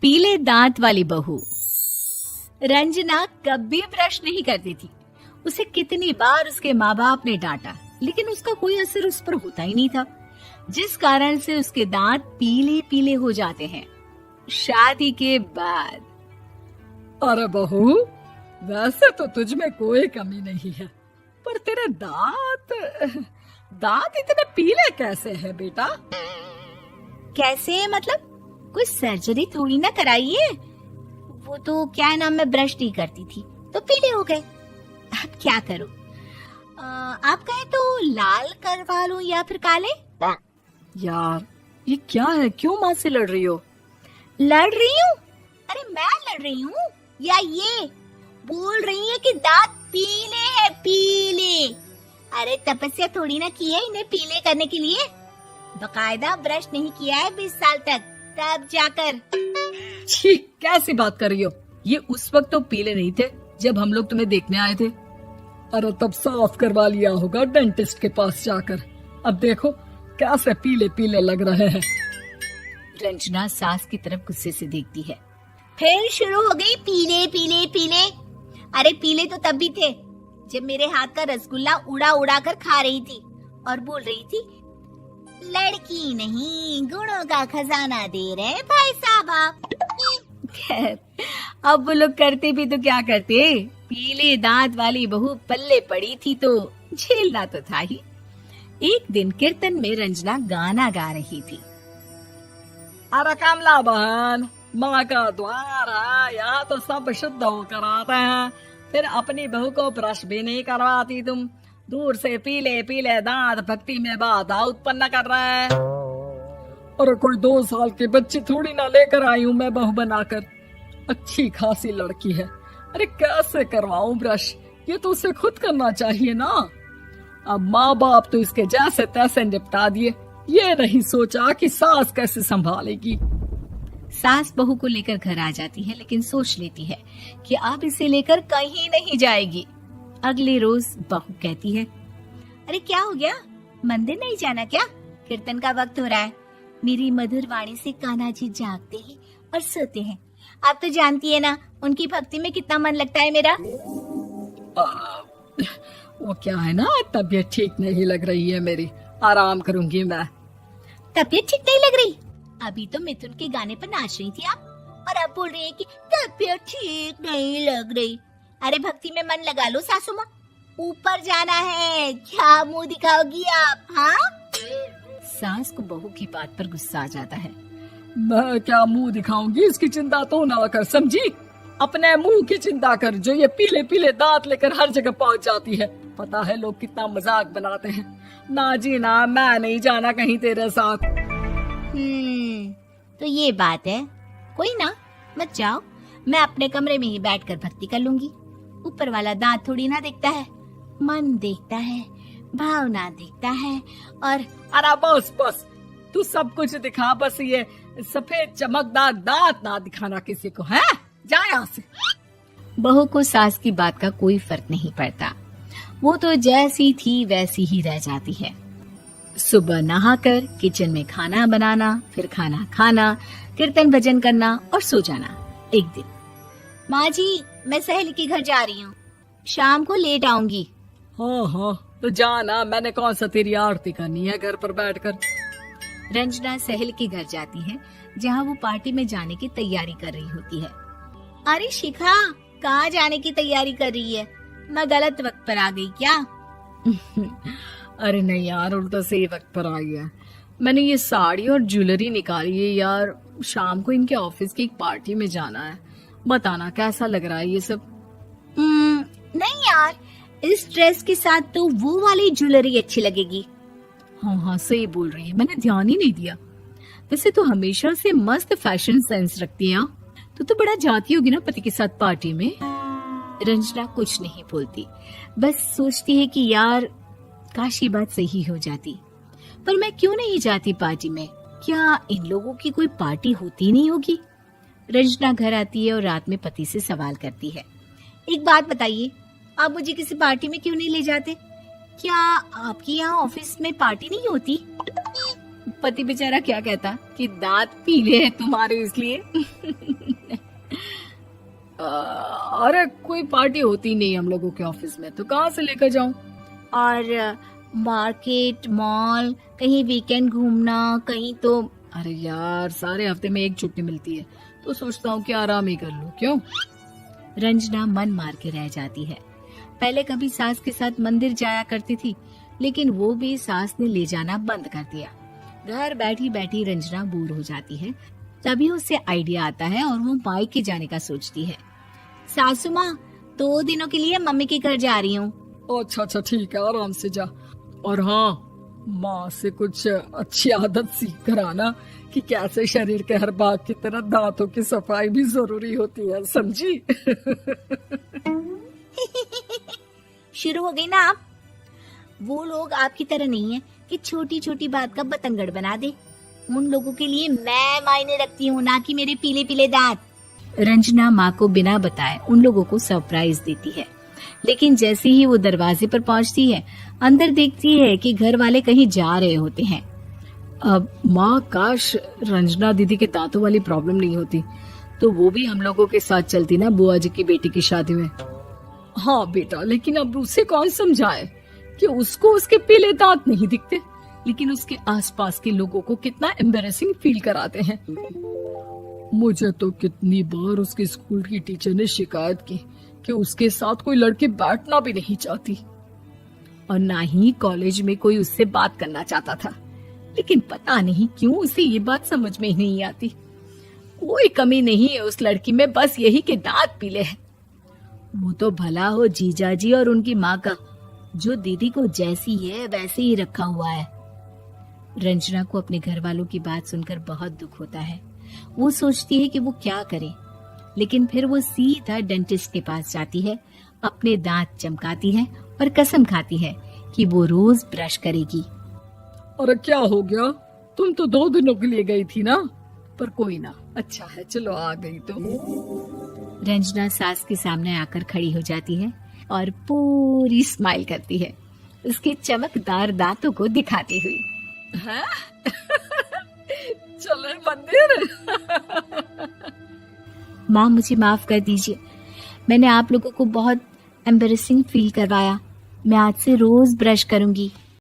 पीले दांत वाली बहू। रंजना कभी ब्रश नहीं करती थी। उसे कितनी बार उसके माँ बाप ने डांटा, लेकिन उसका कोई असर उस पर होता ही नहीं था, जिस कारण से उसके दांत पीले पीले हो जाते हैं। शादी के बाद। अरे बहू, वैसे तो तुझ में कोई कमी नहीं है, पर तेरे दांत इतने पीले कैसे हैं बेटा? कैसे मतलब? कोई सर्जरी थोड़ी ना कराई है। वो तो क्या नाम, मैं ब्रश नहीं करती थी तो पीले हो गए। अब क्या करूं? आप कहें तो लाल करवा लूं या फिर काले? यार ये क्या है, क्यों माँ से लड़ रही हो? लड़ रही हूँ? अरे मैं लड़ रही हूँ या ये बोल रही है कि दांत पीले हैं, पीले। अरे तपस्या थोड़ी ना की है इन्हें पीले करने के लिए। बकायदा ब्रश नहीं किया है 20 साल तक, तब जाकर। छी, कैसी बात कर रही हो? ये उस वक्त तो पीले नहीं थे जब हम लोग तुम्हें देखने आए थे। अरे तब साफ करवा लिया होगा डेंटिस्ट के पास जाकर। अब देखो कैसे पीले पीले लग रहे हैं। रंजना सास की तरफ गुस्से से देखती है। फिर शुरू हो गई पीले पीले पीले। अरे पीले तो तब भी थे जब मेरे हाथ का रसगुल्ला उड़ा उड़ा कर खा रही थी और बोल रही थी, लड़की नहीं गुणों का खजाना दे रहे भाई साहब आप। खैर, अब वो लोग करते भी तो क्या करते, पीले दांत वाली बहू पल्ले पड़ी थी तो झेलना तो था ही। एक दिन कीर्तन में रंजना गाना गा रही थी। अरे कमला बहन, माँ का द्वार है, यहाँ तो सब शुद्ध होकर आते हैं, फिर अपनी बहू को ब्रश भी नहीं करवाती तुम। दूर से पीले पीले दांत भक्ति में बाधा उत्पन्न कर रहे हैं। अरे कोई 2 साल के बच्चे थोड़ी ना लेकर आई हूँ मैं बहू बनाकर। अच्छी खासी लड़की है, अरे कैसे करवाऊं ब्रश? ये तो उसे खुद करना चाहिए ना। अब माँ बाप तो इसके जैसे तैसे निपटा दिए, ये नहीं सोचा कि सास कैसे संभालेगी। सास बहू को लेकर घर आ जाती है, लेकिन सोच लेती है कि अब इसे लेकर कहीं नहीं जाएगी। अगले रोज बहू कहती है, अरे क्या हो गया, मंदिर नहीं जाना क्या? कीर्तन का वक्त हो रहा है। मेरी मधुर वाणी से कान्हा जी जागते हैं और सोते हैं। आप तो जानती है ना उनकी भक्ति में कितना मन लगता है मेरा। वो क्या है ना, तबीयत ठीक नहीं लग रही है मेरी, आराम करूंगी मैं। तबीयत ठीक नहीं लग रही? अभी तो मिथुन के गाने पर नाच रही थी आप, और अब बोल रही है कि तबीयत ठीक नहीं लग रही। अरे भक्ति में मन लगा लो सासू माँ, ऊपर जाना है, क्या मुंह दिखाओगी आप? हाँ? सास को बहू की बात पर गुस्सा आ जाता है। मैं क्या मुंह दिखाऊंगी, इसकी चिंता तो ना कर, समझी? अपने मुंह की चिंता कर, जो ये पीले पीले दांत लेकर हर जगह पहुंच जाती है। पता है लोग कितना मजाक बनाते हैं। ना जी ना, मैं नहीं जाना कहीं तेरे साथ। तो ये बात है। कोई ना, मत जाओ, मैं अपने कमरे में ही बैठकर भक्ति कर लूंगी। ऊपर वाला दांत थोड़ी ना देखता है, मन देखता है, भावना देखता है। और अरे बस बस, तू सब कुछ दिखा, बस ये सफेद चमकदार दांत ना दिखाना किसी को, है? जा यहाँ से। बहू को सास की बात का कोई फर्क नहीं पड़ता। वो तो जैसी थी वैसी ही रह जाती है। सुबह नहाकर किचन में खाना बनाना, फिर खाना खाना, कीर्तन भजन करना और सो जाना। एक दिन, माँ जी मैं सहेली के घर जा रही हूँ, शाम को लेट आऊंगी। हाँ हाँ तो जाना, मैंने कौन सा तेरी आरती करनी है घर पर बैठकर। रंजना सहेली के घर जाती है, जहाँ वो पार्टी में जाने की तैयारी कर रही होती है। अरे शिखा, कहाँ जाने की तैयारी कर रही है? मैं गलत वक्त पर आ गई क्या? अरे नहीं यार, उल्टा सही वक्त पर आई है। मैंने ये साड़ी और ज्वेलरी निकाली है यार, शाम को इनके ऑफिस की एक पार्टी में जाना है। बताना कैसा लग रहा है ये सब? नहीं यार, इस ड्रेस के साथ तो वो वाली ज्वेलरी अच्छी लगेगी। हाँ हाँ सही बोल रही है, मैंने ध्यान ही नहीं दिया। वैसे तो हमेशा से मस्त फैशन सेंस रखती है। तो बड़ा जाती होगी ना पति के साथ पार्टी में। रंजना कुछ नहीं बोलती, बस सोचती है कि यार काश ये बात सही हो जाती। पर मैं क्यों नहीं जाती पार्टी में? क्या इन लोगों की कोई पार्टी होती नहीं होगी? रंजना घर आती है और रात में पति से सवाल करती है, एक बात बताइए, आप मुझे किसी पार्टी में क्यों नहीं ले जाते? क्या आपके यहाँ ऑफिस में पार्टी नहीं होती? पति बेचारा क्या कहता कि दांत पीले हैं तुम्हारे इसलिए। अरे कोई पार्टी होती नहीं हम लोगों के ऑफिस में, तो कहाँ से लेकर जाऊं? और मार्केट, मॉल, कहीं वीकेंड घूमना, कहीं तो। अरे यार सारे हफ्ते में एक छुट्टी मिलती है, तो सोचता हूँ कि आराम ही कर लूं। क्यों? रंजना मन मार के रह जाती है। पहले कभी सास के साथ मंदिर जाया करती थी, लेकिन वो भी सास ने ले जाना बंद कर दिया। घर बैठी बैठी रंजना बोर हो जाती है। तभी उसे आइडिया आता है और वो मायके जाने का सोचती है। सासू माँ, 2 दिनों के लिए मम्मी के घर जा रही हूँ। अच्छा ठीक है, आराम से जा। और हाँ, माँ से कुछ अच्छी आदत सीख कर आना कि कैसे शरीर के हर भाग की तरह दांतों की सफाई भी जरूरी होती है, समझी? शुरू हो गई ना आप। वो लोग आपकी तरह नहीं है कि छोटी छोटी बात का बतंगड़ बना दे। उन लोगों के लिए मैं मायने रखती हूँ, ना कि मेरे पीले पीले दांत। रंजना माँ को बिना बताए उन लोगों को सरप्राइज देती है, लेकिन जैसे ही वो दरवाजे पर पहुंचती है, अंदर देखती है कि घर वाले कहीं जा रहे होते हैं। अब माँ, काश रंजना दीदी के दांतों वाली प्रॉब्लम नहीं होती, तो वो भी हम लोगों के साथ चलती ना बुआ जी की बेटी की शादी में। हाँ बेटा, लेकिन अब उसे कौन समझाए कि उसको उसके पीले दांत नहीं दिखते, लेकिन उसके आसपास के लोगों को कितना एम्बैरेसिंग फील कराते हैं। मुझे तो कितनी बार उसके स्कूल की टीचर ने शिकायत की कि उसके साथ कोई लड़की बैठना भी नहीं चाहती, और ना ही कॉलेज में कोई उससे बात करना चाहता था। लेकिन पता नहीं क्यों उसे ये बात समझ में ही नहीं आती। कोई कमी नहीं है उस लड़की में, बस यही कि दांत पीले हैं। वो तो भला हो जीजा जी और उनकी माँ का, जो दीदी को जैसी है वैसे ही रखा हुआ है। रंजना को अपने घर वालों की बात सुनकर बहुत दुख होता है। वो सोचती है कि वो क्या करे, लेकिन फिर वो सीधा डेंटिस्ट के पास जाती है, अपने दांत चमकाती है और कसम खाती है कि वो रोज ब्रश करेगी। अरे क्या हो गया? तुम तो 2 दिनों के लिए गई थी ना। पर कोई ना, अच्छा है, चलो आ गई तो। रंजना सास के सामने आकर खड़ी हो जाती है और पूरी स्माइल करती है, उसके चमकदार दांतों को दिखाती हुई। हैं? चले मंदिर। माँ, मुझे माफ कर दीजिए, मैंने आप लोगों को बहुत एम्बैरेसिंग फील करवाया। मैं आज से रोज ब्रश करूंगी।